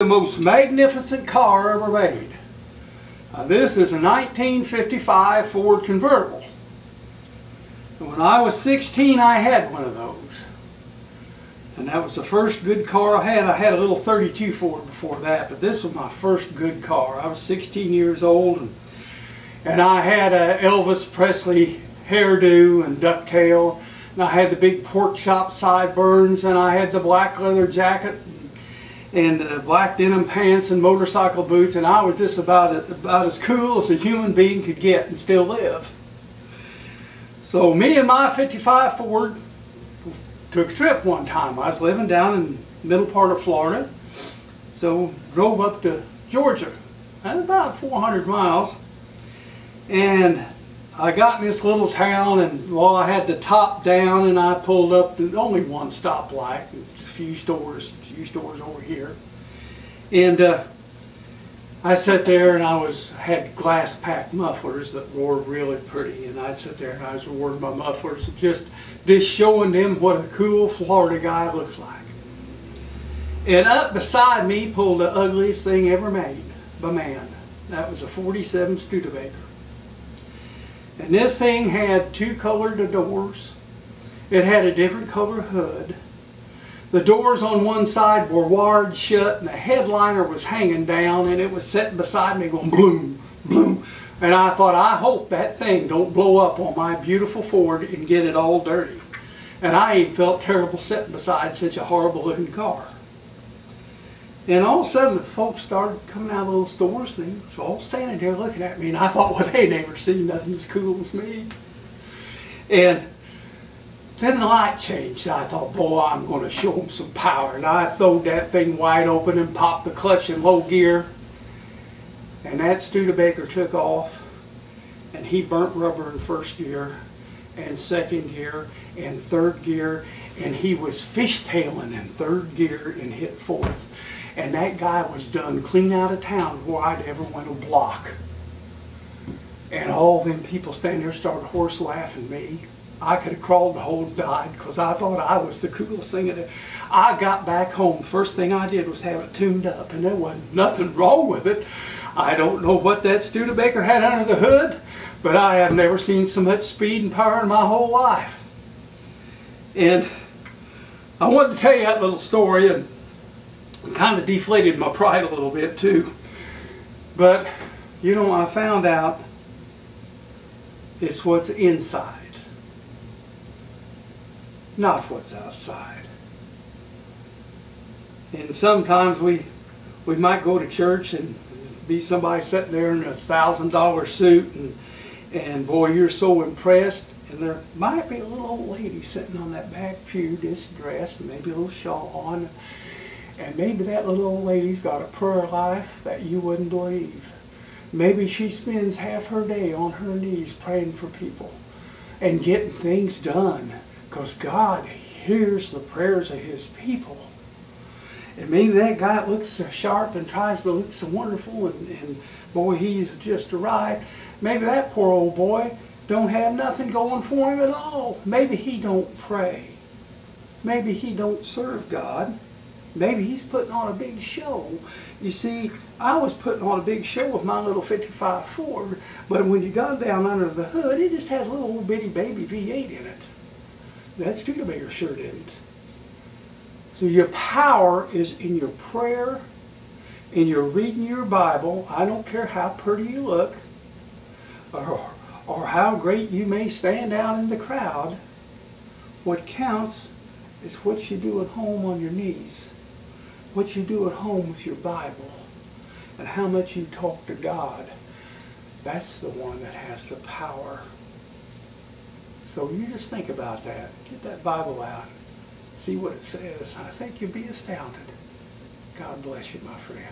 The most magnificent car ever made. This is a 1955 Ford convertible. And when I was 16, I had one of those. And that was the first good car I had. I had a little 32 Ford before that, but this was my first good car. I was 16 years old, and I had a Elvis Presley hairdo and ducktail, and I had the big pork chop sideburns, and I had the black leather jacket and black denim pants and motorcycle boots, and I was just about as cool as a human being could get and still live. So me and my 55 Ford took a trip one time. I was living down in the middle part of Florida, so drove up to Georgia. That's about 400 miles, and I got in this little town, and well, I had the top down, and I pulled up to only one stoplight, a few stores over here, and I sat there, and I had glass packed mufflers that roared really pretty, and I'd sit there and I was roaring my mufflers, just showing them what a cool Florida guy looks like. And up beside me pulled the ugliest thing ever made by man. That was a 47 Studebaker. And this thing had two colored doors. It had a different color hood. The doors on one side were wired shut, and the headliner was hanging down, and it was sitting beside me going bloom, bloom. And I thought, I hope that thing don't blow up on my beautiful Ford and get it all dirty. And I even felt terrible sitting beside such a horrible looking car. And all of a sudden the folks started coming out of those stores, and they was all standing there looking at me, and I thought, well, they never seen nothing as cool as me. And then the light changed. I thought, boy, I'm going to show them some power. And I throwed that thing wide open and popped the clutch in low gear. And that Studebaker took off, and he burnt rubber in first gear and second gear and third gear, and he was fishtailing in third gear and hit fourth. And that guy was done clean out of town before I'd ever went a block. And all them people standing there started horse laughing at me. I could have crawled the hole and died because I thought I was the coolest thing in it. I got back home. First thing I did was have it tuned up, and there wasn't nothing wrong with it. I don't know what that Studebaker had under the hood, but I have never seen so much speed and power in my whole life. And I wanted to tell you that little story, and kind of deflated my pride a little bit too. But you know, I found out it's what's inside, not what's outside. And sometimes we might go to church and be somebody sitting there in a $1,000 suit, and boy, you're so impressed, and there might be a little old lady sitting on that back pew just dressed, and maybe a little shawl on, and maybe that little old lady's got a prayer life that you wouldn't believe. Maybe she spends half her day on her knees praying for people and getting things done, because God hears the prayers of His people. And maybe that guy looks so sharp and tries to look so wonderful, and boy, he's just arrived. Maybe that poor old boy don't have nothing going for him at all. Maybe he don't pray. Maybe he don't serve God. Maybe he's putting on a big show. You see, I was putting on a big show with my little 55 Ford, but when you got down under the hood, it just had a little old bitty baby V8 in it. That Studebaker sure didn't. So your power is in your prayer, in your reading your Bible. I don't care how pretty you look, or how great you may stand out in the crowd. What counts is what you do at home on your knees, what you do at home with your Bible, and how much you talk to God. That's the one that has the power. So you just think about that. Get that Bible out. See what it says. I think you'll be astounded. God bless you, my friend.